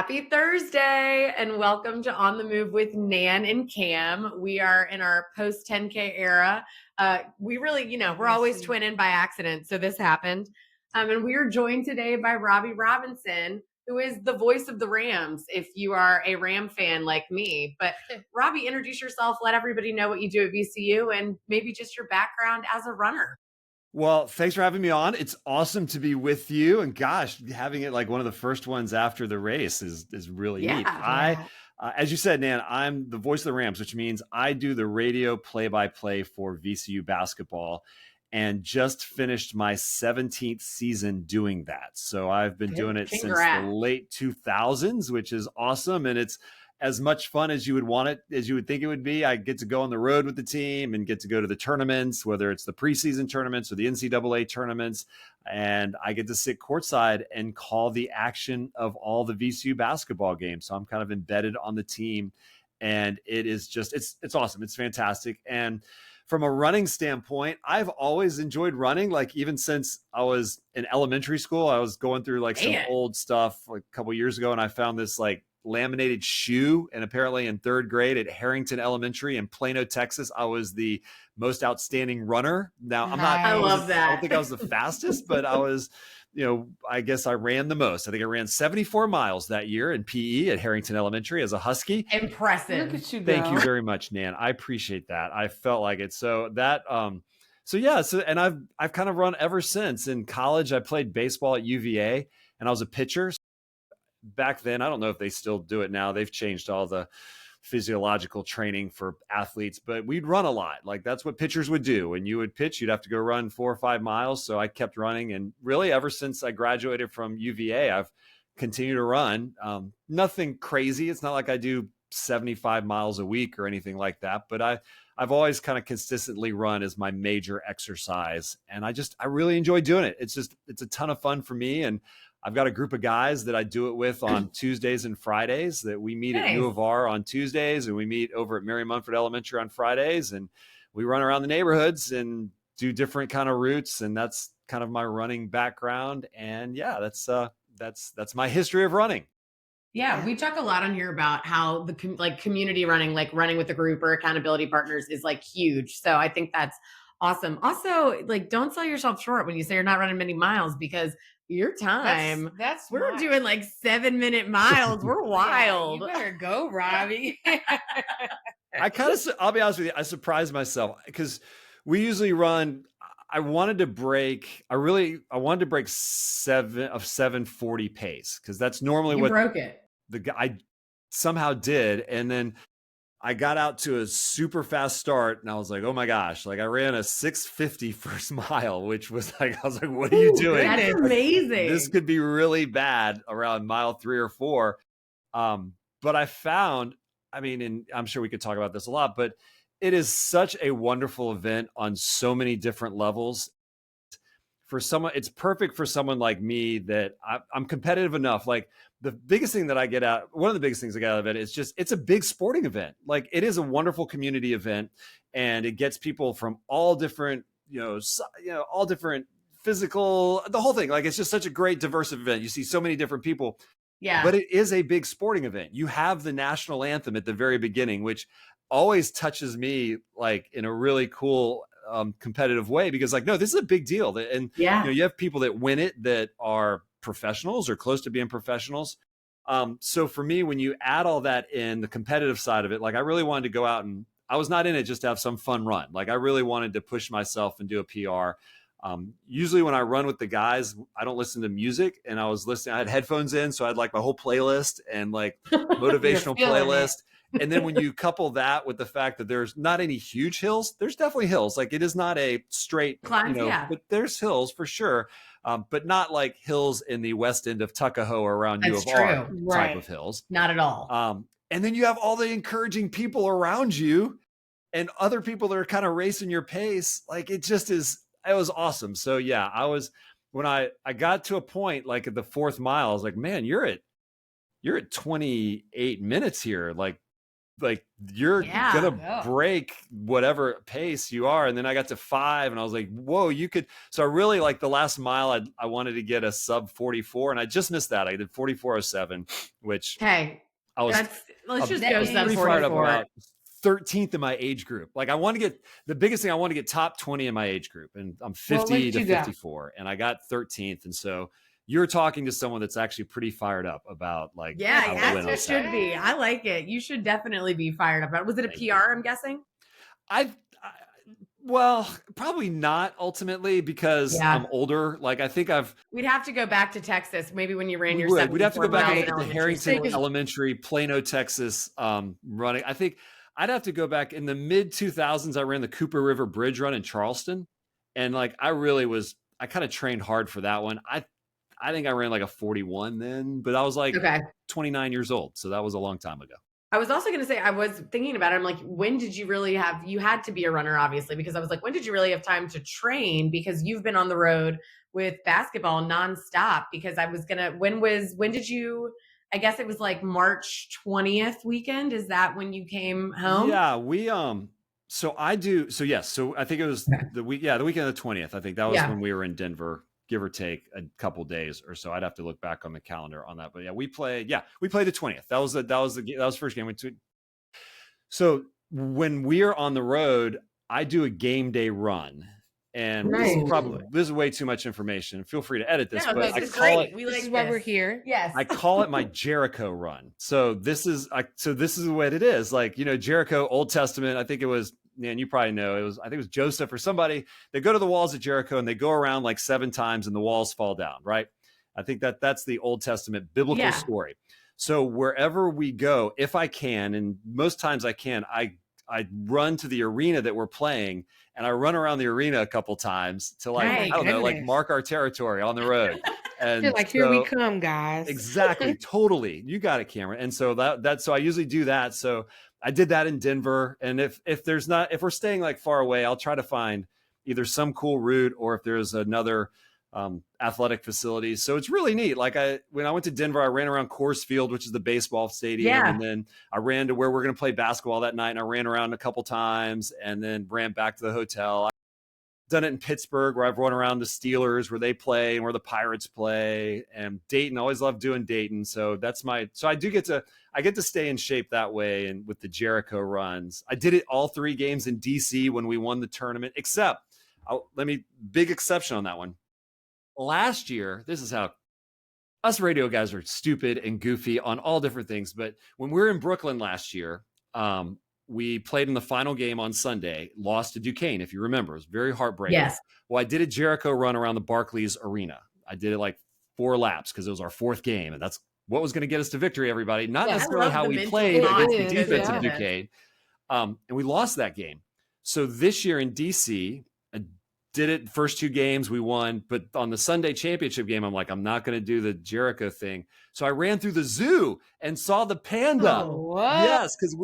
Happy Thursday and welcome to On the Move with Nan and Kam. We are in our post 10K era. We really, we're always twinning by accident. So this happened. And we are joined today by Robby Robinson, who is the voice of the Rams, if you are a Ram fan like me. But Robby, introduce yourself, let everybody know what you do at VCU and maybe just your background as a runner. Well, thanks for having me on. It's awesome to be with you. And gosh, having it like one of the first ones after the race is really neat. As you said, Nan, I'm the voice of the Rams, which means I do the radio play-by-play for VCU basketball and just finished my 17th season doing that. So I've been doing it since the late 2000s, which is awesome. And it's as much fun as you would want it, as you would think it would be. I get to go on the road with the team and get to go to the tournaments, whether it's the preseason tournaments or the NCAA tournaments. And I get to sit courtside and call the action of all the VCU basketball games. So I'm kind of embedded on the team, and it is just, it's awesome. It's fantastic. And from a running standpoint, I've always enjoyed running. Like even since I was in elementary school, I was going through like some old stuff like a couple of years ago. And I found this like laminated shoe, and apparently in third grade at Harrington Elementary in Plano, Texas, I was the most outstanding runner. Now I don't think I was the fastest, but I was, I guess I ran the most. I think I ran 74 miles that year in PE at Harrington Elementary as a Husky. Impressive. Look at you, Thank you very much, Nan. I appreciate that. I felt like it. So that, and I've kind of run ever since. In college, I played baseball at UVA and I was a pitcher. Back then, I don't know if they still do it now. They've changed all the physiological training for athletes, but we'd run a lot. Like that's what pitchers would do. When you would pitch, you'd have to go run 4 or 5 miles. So I kept running. And really ever since I graduated from UVA, I've continued to run. Nothing crazy. It's not like I do 75 miles a week or anything like that, but I've always kind of consistently run as my major exercise. And I really enjoy doing it. It's a ton of fun for me. And I've got a group of guys that I do it with on Tuesdays and Fridays that we meet at U of R on Tuesdays, and we meet over at Mary Munford Elementary on Fridays, and we run around the neighborhoods and do different kind of routes. And that's kind of my running background. And yeah, that's my history of running. Yeah, we talk a lot on here about how the community running, like running with a group or accountability partners is like huge. So I think that's awesome. Also, like don't sell yourself short when you say you're not running many miles, because your time, we're doing like 7-minute miles. We're wild. You better go, Robby. I'll be honest with you, I surprised myself because we usually run. I wanted to break 740 pace because that's normally what broke it. I somehow did. And then I got out to a super fast start and I was like, oh my gosh, like I ran a 6:50 first mile, which was like, I was like, what are you doing? That's amazing. This could be really bad around mile 3 or 4. But I found, and I'm sure we could talk about this a lot, but it is such a wonderful event on so many different levels. For someone, it's perfect for someone like me that I'm competitive enough. Like one of the biggest things I get out of it is it's a big sporting event. Like it is a wonderful community event, and it gets people from all different, all different physical, the whole thing. Like it's just such a great diverse event. You see so many different people. Yeah. But it is a big sporting event. You have the national anthem at the very beginning, which always touches me like in a really cool competitive way, because like, no, this is a big deal. And you have people that win it that are professionals or close to being professionals. So for me, when you add all that in the competitive side of it, like I really wanted to go out, and I was not in it just to have some fun run. Like I really wanted to push myself and do a PR. Usually when I run with the guys, I don't listen to music, and I had headphones in. So I had like my whole playlist and like motivational playlist. And then when you couple that with the fact that there's not any huge hills, there's definitely hills. Like it is not a straight climb, but there's hills for sure. But not like hills in the west end of Tuckahoe or around U of R type of hills. Not at all. And then you have all the encouraging people around you and other people that are kind of racing your pace. Like it was awesome. So yeah, when I got to a point, like at the 4th mile, I was like, man, you're at 28 minutes here. Like like you're gonna break whatever pace you are. And then I got to 5 and I was like, whoa, you could. So I really like the last mile, I wanted to get a sub 44 and I just missed that. I did 44:07, which I was let's just go sub pretty fired up about 13th in my age group. Like I want to get the biggest thing, I want to get top 20 in my age group, and I'm 50 to 54 and I got 13th. And so you're talking to someone that's actually pretty fired up about like, as it should be. I like it. You should definitely be fired up about it. Was it a PR, I'm guessing? Well, probably not ultimately because I'm older. Like I think we'd have to go back to Texas. Maybe when you ran your we'd have to go back to Harrington Elementary, Plano, Texas, running. I think I'd have to go back in the mid 2000s. I ran the Cooper River Bridge run in Charleston. And like, I kind of trained hard for that one. I think I ran like a 41 then, but I was like 29 years old. So that was a long time ago. I was also going to say, I was thinking about it. I'm like, when did you really you had to be a runner, obviously, because I was like, when did you really have time to train? Because you've been on the road with basketball nonstop. Because I was going to, when did you, I guess it was like March 20th weekend. Is that when you came home? Yeah, so I think it was the weekend of the 20th. I think that was when we were in Denver, give or take a couple days or so. I'd have to look back on the calendar on that, but we played the 20th. That was the first game. So when we're on the road, I do a game day run, and this is way too much information. Feel free to edit this, but this is why we're here. Yes, I call it my Jericho run. So this is what it is. Like, Jericho, Old Testament. I think it was, man, you probably know, I think it was Joseph or somebody. They go to the walls of Jericho and they go around like 7 times and the walls fall down, right? I think that's the Old Testament biblical story. So wherever we go, if I can, and most times I can, I run to the arena that we're playing, and I run around the arena a couple times to like mark our territory on the road. And you're like, here we come, guys. Exactly. Totally. You got it, Cameron. And so so I usually do that. So I did that in Denver. And if we're staying like far away, I'll try to find either some cool route or if there's another athletic facility. So it's really neat. Like when I went to Denver, I ran around Coors Field, which is the baseball stadium. And then I ran to where we're going to play basketball that night. And I ran around a couple times and then ran back to the hotel. I've done it in Pittsburgh where I've run around the Steelers where they play and where the Pirates play, and Dayton. I always love doing Dayton. So I get to stay in shape that way. And with the Jericho runs, I did it all 3 games in DC when we won the tournament, except big exception on that one. Last year, this is how us radio guys are stupid and goofy on all different things. But when we were in Brooklyn last year, we played in the final game on Sunday, lost to Duquesne, if you remember. It was very heartbreaking. Yes. Well, I did a Jericho run around the Barclays Arena. I did it like 4 laps because it was our 4th game. And that's what was going to get us to victory, everybody. Not necessarily how we played against the defense of Duquesne. And we lost that game. So this year in DC, did it first 2 games, we won. But on the Sunday championship game, I'm like, I'm not going to do the Jericho thing. So I ran through the zoo and saw the panda. Oh, what? Yes, because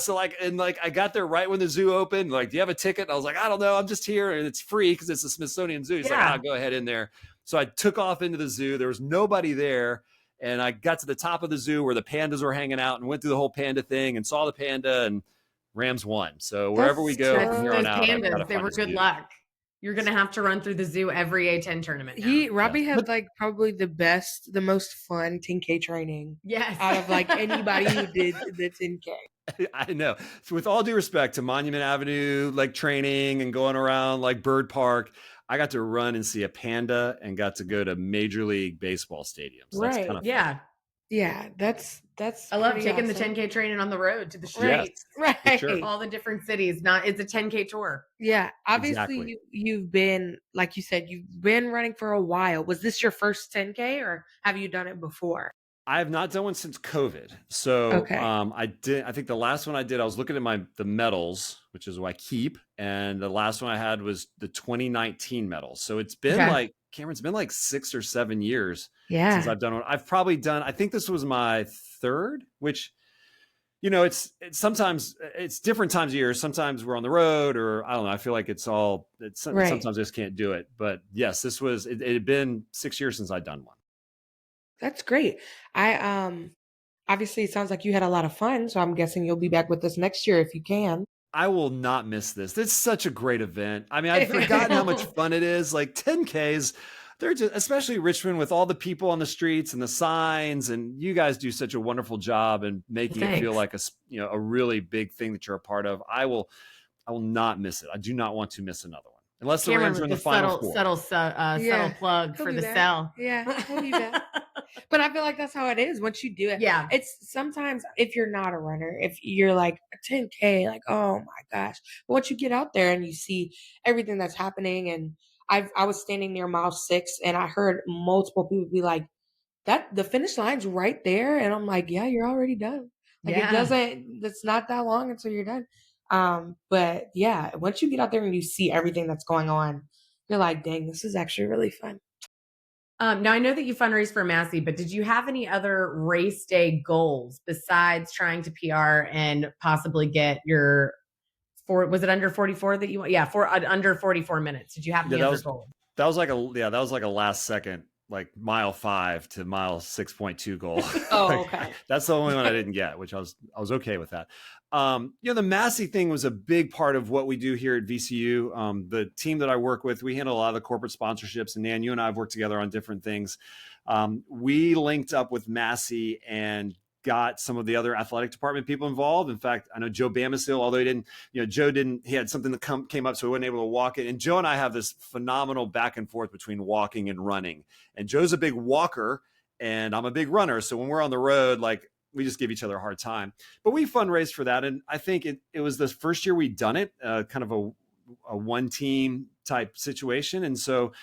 so I got there right when the zoo opened. Like, do you have a ticket? And I was like, I don't know. I'm just here. And it's free because it's the Smithsonian Zoo. He's like, I'll go ahead in there. So I took off into the zoo. There was nobody there. And I got to the top of the zoo where the pandas were hanging out and went through the whole panda thing and saw the panda, and Rams won. So wherever we go from here on out, pandas, they were good luck. You're going to have to run through the zoo every A10 tournament now. Robbie had like probably the most fun 10K training. Yes. Out of like anybody who did the 10K. I know. So with all due respect to Monument Avenue, like training and going around like Bird Park, I got to run and see a panda and got to go to Major League Baseball stadiums. So right. That's kind of fun. Yeah. That's I love taking the 10K training on the road to the streets. Yes, right. Sure. All the different cities. It's a 10K tour. Yeah. Obviously you've been, like you said, you've been running for a while. Was this your first 10K or have you done it before? I have not done one since COVID. So I think the last one I did, I was looking at the medals, which is what I keep. And the last one I had was the 2019 medals. So it's been Cameron, it's been like 6 or 7 years since I've done one. I've probably done, I think this was my 3rd, which, it's sometimes it's different times of year. Sometimes we're on the road or I don't know. I feel like sometimes I just can't do it. But yes, it had been 6 years since I'd done one. That's great. Obviously, it sounds like you had a lot of fun, so I'm guessing you'll be back with us next year if you can. I will not miss this. It's such a great event. I mean, I'd forgotten how much fun it is. Like 10Ks, they're just, especially Richmond with all the people on the streets and the signs, and you guys do such a wonderful job in making it feel like a really big thing that you're a part of. I will not miss it. I do not want to miss another one. Unless the Rams are in the final four. Subtle plug for the cell. Yeah, we'll be back. But I feel like that's how it is once you do it. Yeah. It's sometimes if you're not a runner, if you're like a 10K, like, oh my gosh. But once you get out there and you see everything that's happening, and I was standing near mile 6 and I heard multiple people be like, that the finish line's right there. And I'm like, yeah, you're already done. Like it's not that long until you're done. But yeah, once you get out there and you see everything that's going on, you're like, dang, this is actually really fun. Now I know that you fundraised for Massey, but did you have any other race day goals besides trying to PR and possibly get was it under 44 that you want? Yeah, under 44 minutes. Did you have any other goals? That was like a last second, like mile 5 to mile 6.2 goal. Oh, okay. That's the only one I didn't get, which I was okay with that. The Massey thing was a big part of what we do here at VCU. The team that I work with, we handle a lot of the corporate sponsorships, and Nan, you and I have worked together on different things. We linked up with Massey and got some of the other athletic department people involved. In fact, I know Joe Bamasil, although he had something that came up, so he wasn't able to walk it. And Joe and I have this phenomenal back and forth between walking and running. And Joe's a big walker and I'm a big runner. So when we're on the road, like, we just give each other a hard time. But we fundraised for that. And I think it was the first year we'd done it, kind of a one team type situation. And so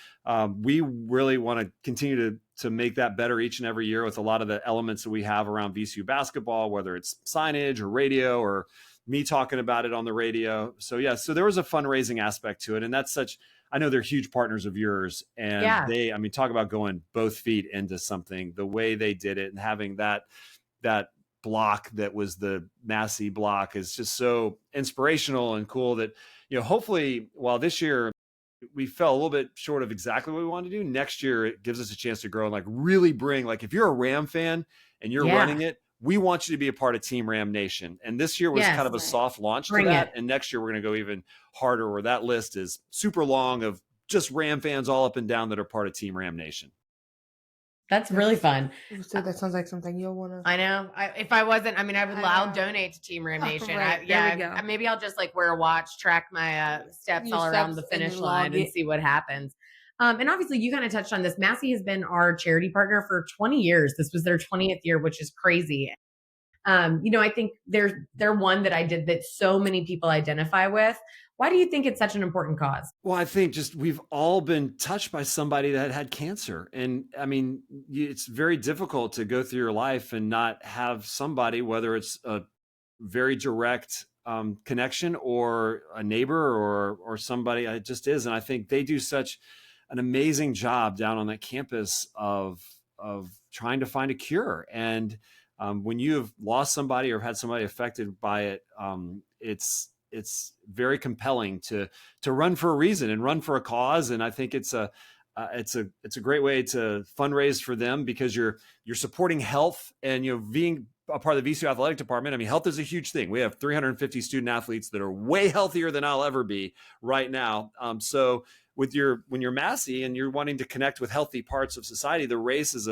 we really want to continue to make that better each and every year with a lot of the elements that we have around VCU basketball, whether it's signage or radio or me talking about it on the radio. So yeah, so there was a fundraising aspect to it. And I know they're huge partners of yours, and talk about going both feet into something, the way they did it and having that block that was the Massey block is just so inspirational and cool that, hopefully while this year we fell a little bit short of exactly what we wanted to do, next year it gives us a chance to grow and like really bring, like, if you're a Ram fan and you're running it, we want you to be a part of Team Ram Nation. And this year was kind of a soft launch to that. And next year we're going to go even harder, where that list is super long of just Ram fans all up and down that are part of Team Ram Nation. That's really fun. So that sounds like something you'll want to. I know. If I wasn't, I'll donate to Team Ram Nation. Right. Maybe I'll just like wear a watch, track my steps all around the finish line and see what happens. And obviously you kind of touched on this. Massey has been our charity partner for 20 years. This was their 20th year, which is crazy. I think they're one that I did that so many people identify with. Why do you think it's such an important cause? Well, I think just we've all been touched by somebody that had cancer. And it's very difficult to go through your life and not have somebody, whether it's a very direct connection or a neighbor or somebody, it just is. And I think they do such an amazing job down on that campus of trying to find a cure. And when you have lost somebody or had somebody affected by it, it's very compelling to run for a reason and run for a cause. And I think it's a great way to fundraise for them, because you're supporting health and being a part of the VCU Athletic Department. Health is a huge thing. We have 350 student athletes that are way healthier than I'll ever be right now. So when you're Massey and you're wanting to connect with healthy parts of society, the race is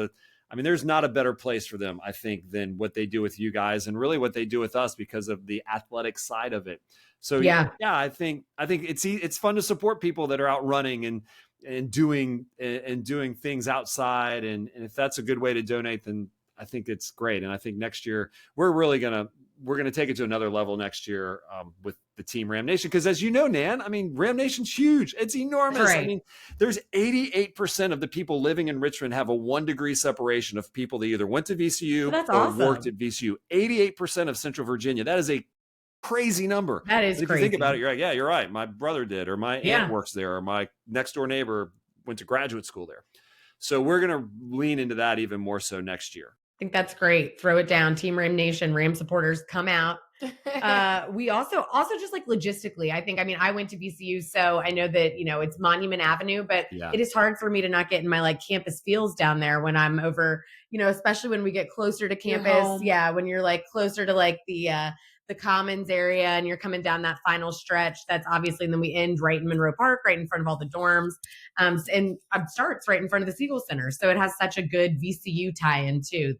there's not a better place for them, I think, than what they do with you guys and really what they do with us because of the athletic side of it. So I think it's fun to support people that are out running and doing things outside. And if that's a good way to donate, then I think it's great. And I think next year we're going to take it to another level next year with the Team Ram Nation. Because as you know, Nan, Ram Nation's huge. It's enormous. Right. There's 88% of the people living in Richmond have a 1 degree separation of people that either went to VCU or worked at VCU. 88% of Central Virginia. That is a crazy number. That is crazy. If you think about it, you're like, yeah, you're right. My brother did, or my aunt works there, or my next door neighbor went to graduate school there. So we're going to lean into that even more so next year. I think that's great. Throw it down. Team Ram Nation, Ram supporters, come out. We also just like logistically, I mean, I went to VCU, so I know that, it's Monument Avenue, but it is hard for me to not get in my like campus feels down there when I'm over, especially when we get closer to campus. Yeah. When you're like closer to like the commons area and you're coming down that final stretch, that's obviously, and then we end right in Monroe Park, right in front of all the dorms. And starts right in front of the Siegel Center. So it has such a good VCU tie-in too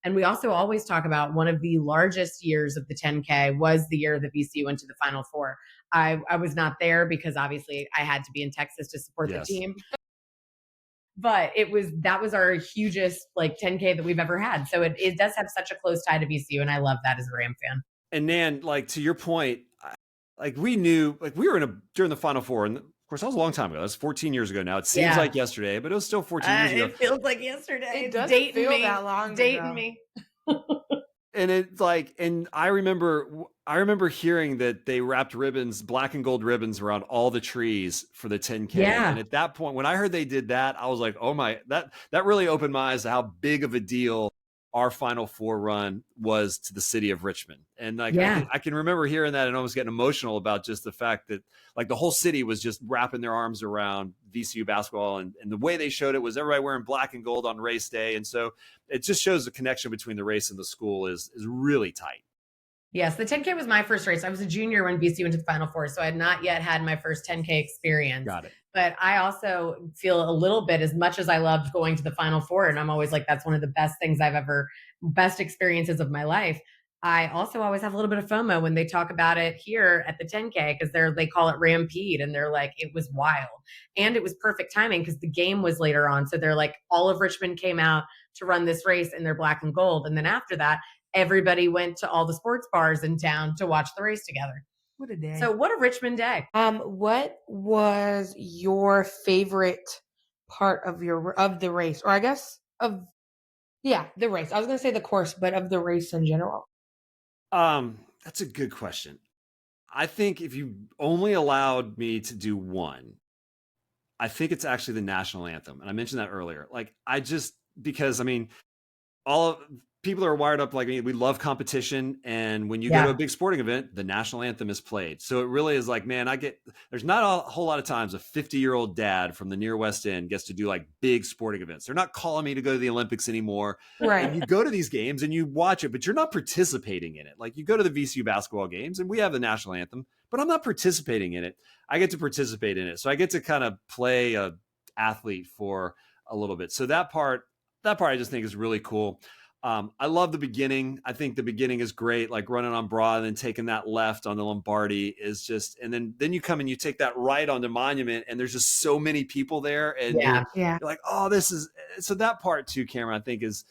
and we also always talk about one of the largest years of the 10K was the year that VCU went to the Final Four. I was not there because obviously I had to be in Texas to support the team. But that was our hugest like 10K that we've ever had. So it does have such a close tie to VCU, and I love that as a Ram fan. And Nan, like to your point, like we knew, like we were during the Final Four, and of course that was a long time ago. That's 14 years ago now. It seems like yesterday, but it was still 14 years ago. It feels like yesterday. It doesn't feel that long dating me. And it's like, and I remember hearing that they wrapped ribbons, black and gold ribbons around all the trees for the 10K. Yeah. And at that point, when I heard they did that, I was like, oh my, that really opened my eyes to how big of a deal our Final Four run was to the city of Richmond. And like, I can remember hearing that and almost getting emotional about just the fact that like the whole city was just wrapping their arms around VCU basketball. And the way they showed it was everybody wearing black and gold on race day. And so it just shows the connection between the race and the school is really tight. Yes, the 10K was my first race. I was a junior when VCU went to the Final Four, so I had not yet had my first 10K experience. Got it. But I also feel a little bit, as much as I loved going to the Final Four, and I'm always like, that's one of the best things best experiences of my life. I also always have a little bit of FOMO when they talk about it here at the 10K, because they call it Rampede, and they're like, it was wild. And it was perfect timing because the game was later on. So they're like, all of Richmond came out to run this race in their black and gold. And then after that, everybody went to all the sports bars in town to watch the race together. What a day. So what a Richmond day. What was your favorite part of the race? Or I guess the race. I was going to say the course, but of the race in general. That's a good question. I think if you only allowed me to do one, I think it's actually the national anthem. And I mentioned that earlier. Like because I mean, people are wired up like me. We love competition. And when you go to a big sporting event, the national anthem is played. So it really is like, man, there's not a whole lot of times a 50-year-old dad from the near West End gets to do like big sporting events. They're not calling me to go to the Olympics anymore. Right. And you go to these games and you watch it, but you're not participating in it. Like you go to the VCU basketball games and we have the national anthem, but I'm not participating in it. I get to participate in it. So I get to kind of play a athlete for a little bit. So that part I just think is really cool. I love the beginning. I think the beginning is great, like running on Broad and then taking that left on the Lombardi is just, and then you come and you take that right onto Monument and there's just so many people there. And you're like, oh, so that part too, Cameron, I think is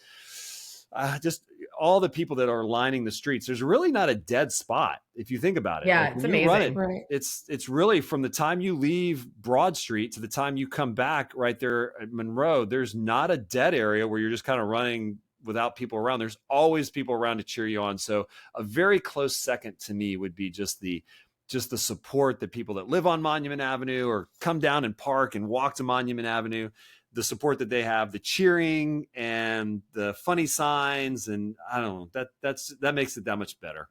just all the people that are lining the streets. There's really not a dead spot if you think about it. Yeah, like it's amazing. It's really from the time you leave Broad Street to the time you come back right there at Monroe, there's not a dead area where you're just kind of running without people around. There's always people around to cheer you on. So a very close second to me would be just the support that people that live on Monument Avenue or come down and park and walk to Monument Avenue, the support that they have, the cheering and the funny signs. And I don't know, that makes it that much better.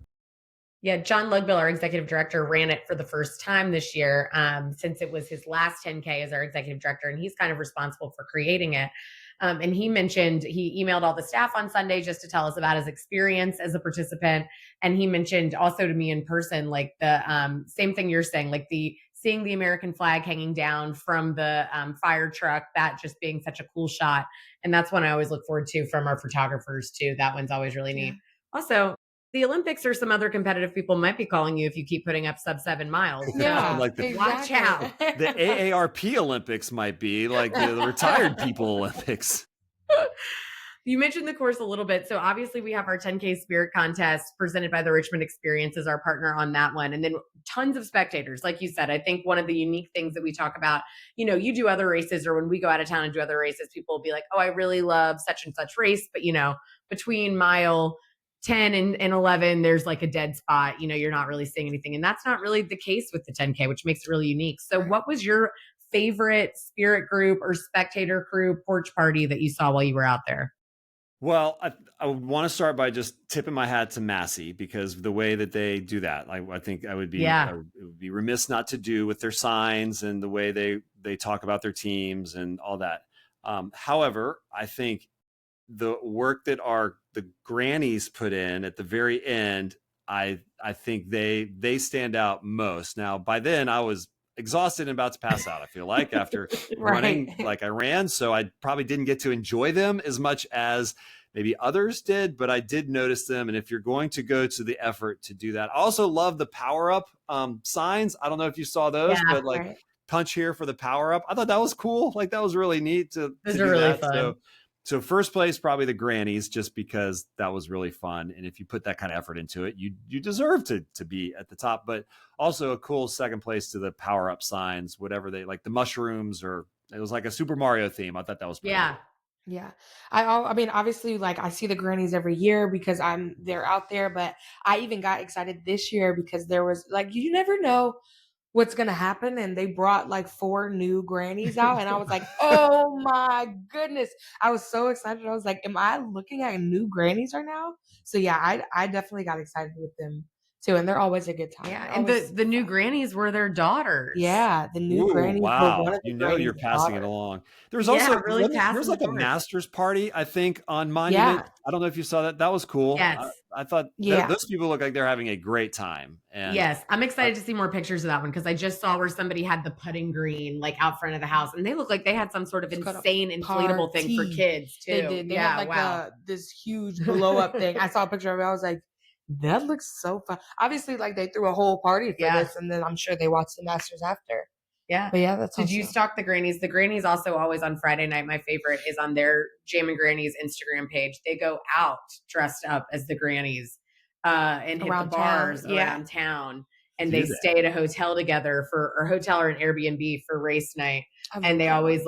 Yeah, John Lugbill, our executive director, ran it for the first time this year, since it was his last 10K as our executive director, and he's kind of responsible for creating it. And he mentioned he emailed all the staff on Sunday just to tell us about his experience as a participant. And he mentioned also to me in person, like the same thing you're saying, like seeing the American flag hanging down from the fire truck, that just being such a cool shot. And that's one I always look forward to from our photographers too. That one's always really neat. Also, the Olympics or some other competitive people might be calling you if you keep putting up sub 7 miles. Yeah, like watch out. The AARP Olympics might be like the retired people Olympics. You mentioned the course a little bit. So obviously we have our 10K Spirit Contest presented by the Richmond Experience as our partner on that one. And then tons of spectators. Like you said, I think one of the unique things that we talk about, you do other races, or when we go out of town and do other races, people will be like, oh, I really love such and such race. But, between mile 10 and 11, there's like a dead spot, you're not really seeing anything. And that's not really the case with the 10K, which makes it really unique. So what was your favorite spirit group or spectator crew porch party that you saw while you were out there? Well, I would want to start by just tipping my hat to Massey because the way that they do that, I think I would be it would be remiss not to do with their signs and the way they talk about their teams and all that. However, I think the work that the grannies put in at the very end, I think they stand out most. Now, by then I was exhausted and about to pass out, I feel like, after running like I ran. So I probably didn't get to enjoy them as much as maybe others did, but I did notice them. And if you're going to go to the effort to do that, I also love the power up signs. I don't know if you saw those, but like punch here for the power up. I thought that was cool. Like that was really neat to those do are really that. fun. So first place, probably the grannies, just because that was really fun. And if you put that kind of effort into it, you deserve to be at the top. But also a cool second place to the power up signs, whatever they like, the mushrooms, or it was like a Super Mario theme. I thought that was pretty cool. Yeah. I mean, obviously, like I see the grannies every year because they're out there, but I even got excited this year because there was like, you never know what's going to happen. And they brought like 4 new grannies out. And I was like, oh my goodness. I was so excited. I was like, am I looking at new grannies right now? So yeah, I definitely got excited with them too. And they're always a good time. Yeah. And the new grannies were their daughters. Yeah. The new grannies were one of the you're passing it along. There was also really there was like a master's party, I think, on Monument. Yeah. I don't know if you saw that. That was cool. Yes. I thought those people look like they're having a great time. And yes, I'm excited to see more pictures of that one because I just saw where somebody had the putting green like out front of the house, and they look like they had some sort of insane inflatable thing for kids too. They did. They had like this huge blow up thing. I saw a picture of it. I was like, that looks so fun. Obviously, like they threw a whole party for this, and then I'm sure they watched the Masters after. Yeah. But yeah, that's Did you stalk the grannies? The grannies also always on Friday night. My favorite is on their Jammin' Grannies Instagram page. They go out dressed up as the grannies and hit the bars around town. And they stay at a hotel together or hotel or an Airbnb for race night. And they always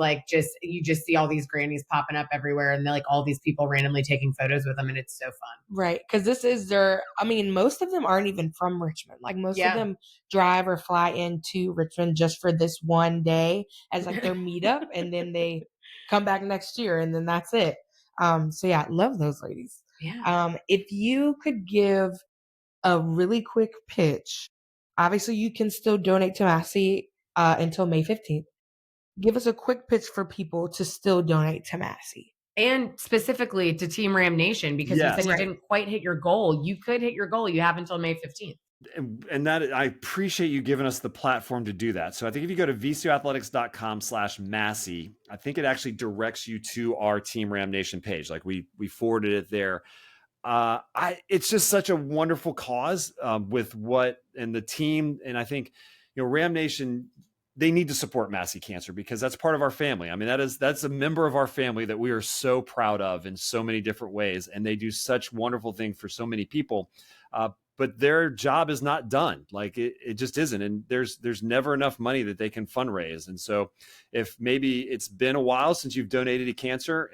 you just see all these grannies popping up everywhere, and they're like all these people randomly taking photos with them, and it's so fun. Right. Because this is most of them aren't even from Richmond. Like most of them drive or fly into Richmond just for this one day as like their meetup, and then they come back next year, and then that's it. So yeah, love those ladies. Yeah. If you could give a really quick pitch, obviously you can still donate to Massey until May 15th. Give us a quick pitch for people to still donate to Massey. And specifically to Team Ram Nation, because you said you didn't quite hit your goal. You could hit your goal. You have until May 15th. And that I appreciate you giving us the platform to do that. So I think if you go to vcuathletics.com/Massey, I think it actually directs you to our Team Ram Nation page. Like we forwarded it there. It's just such a wonderful cause with and the team. And I think, Ram Nation, they need to support Massey Cancer because that's part of our family. I mean, that's a member of our family that we are so proud of in so many different ways. And they do such wonderful things for so many people. But their job is not done. Like it just isn't. And there's never enough money that they can fundraise. And so if maybe it's been a while since you've donated to cancer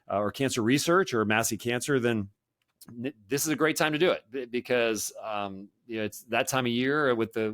or cancer research or Massey Cancer, then this is a great time to do it because it's that time of year with the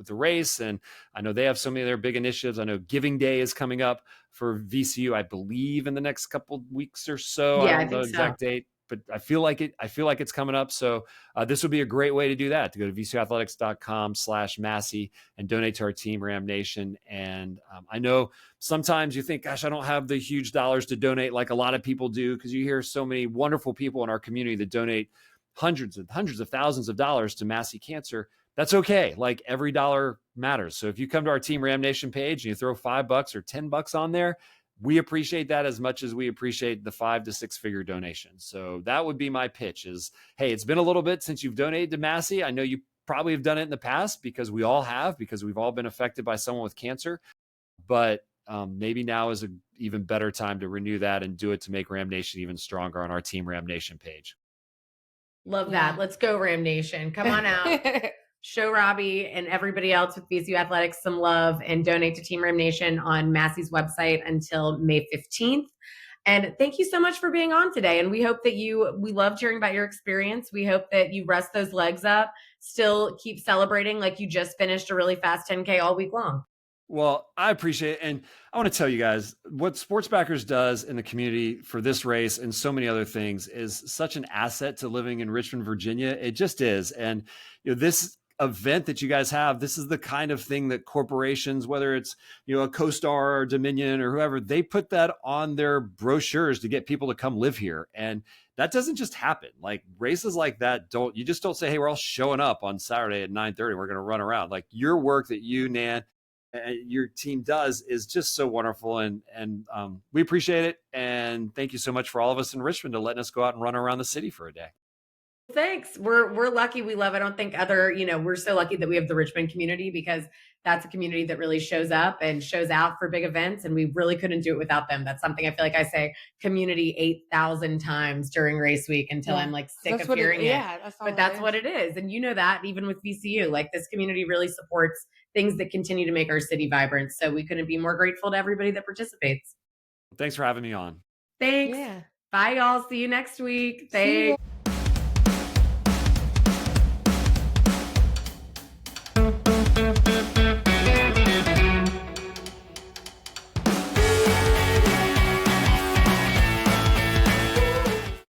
race, and I know they have so many of their big initiatives. I know Giving Day is coming up for VCU, I believe, in the next couple weeks or so. I don't know the exact date, but I feel like it's coming up. So this would be a great way to do that, to go to vcuathletics.com/Massey and donate to our Team Ram Nation. And I know sometimes you think, gosh, I don't have the huge dollars to donate like a lot of people do, because you hear so many wonderful people in our community that donate hundreds of thousands of dollars to Massey Cancer. That's okay. Like every dollar matters. So if you come to our Team Ram Nation page and you throw $5 or $10 on there, we appreciate that as much as we appreciate the 5 to 6 figure donations. So that would be my pitch is, hey, it's been a little bit since you've donated to Massey. I know you probably have done it in the past because we all have, because we've all been affected by someone with cancer. But maybe now is an even better time to renew that and do it to make Ram Nation even stronger on our Team Ram Nation page. Love that. Let's go, Ram Nation. Come on out. Show Robby and everybody else with VCU Athletics some love and donate to Team Ram Nation on Massey's website until May 15th. And thank you so much for being on today. And we hope that we loved hearing about your experience. We hope that you rest those legs up, still keep celebrating like you just finished a really fast 10K all week long. Well, I appreciate it. And I want to tell you guys what Sports Backers does in the community for this race and so many other things is such an asset to living in Richmond, Virginia. It just is. And this event that you guys have, this is the kind of thing that corporations, whether it's a CoStar or Dominion or whoever, they put that on their brochures to get people to come live here. And that doesn't just happen. Like races like that you just don't say, hey, we're all showing up on Saturday at 9:30. We're going to run around. Like your work that you, Nan, your team does is just so wonderful, and we appreciate it. And thank you so much for all of us in Richmond to letting us go out and run around the city for a day. Thanks. We're lucky. We love. I don't think we're so lucky that we have the Richmond community, because that's a community that really shows up and shows out for big events, and we really couldn't do it without them. That's something I feel like I say community 8,000 times during race week until I'm like sick of hearing it. Yeah, but that's what it is. And that even with VCU, like this community really supports things that continue to make our city vibrant. So we couldn't be more grateful to everybody that participates. Thanks for having me on. Thanks. Yeah. Bye, y'all. See you next week. See ya. Thanks.